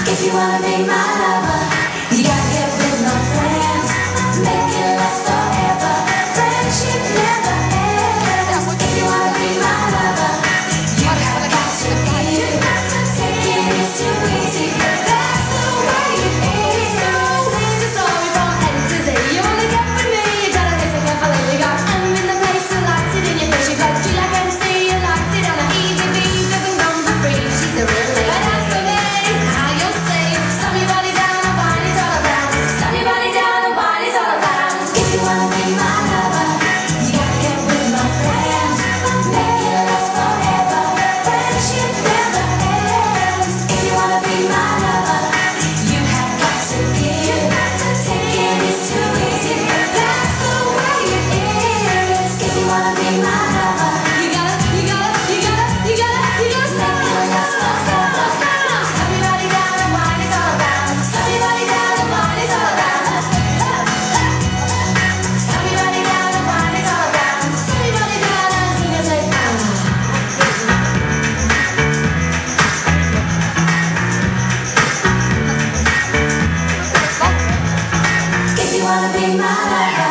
If you wanna be my lover, you gotta get with my friends. Make it last forever. Friendship never ends. If you wanna be my lover, you have got to give. Taking is too easy, but that's the way it is. Here's a story from A to Z. You wanna get with me, you gotta listen carefully. You got M in the place, who likes it in your face. You got G like MC, you likes it on the easy V. Doesn't come for free, she's the real lady. But as for me, wanna be my lover.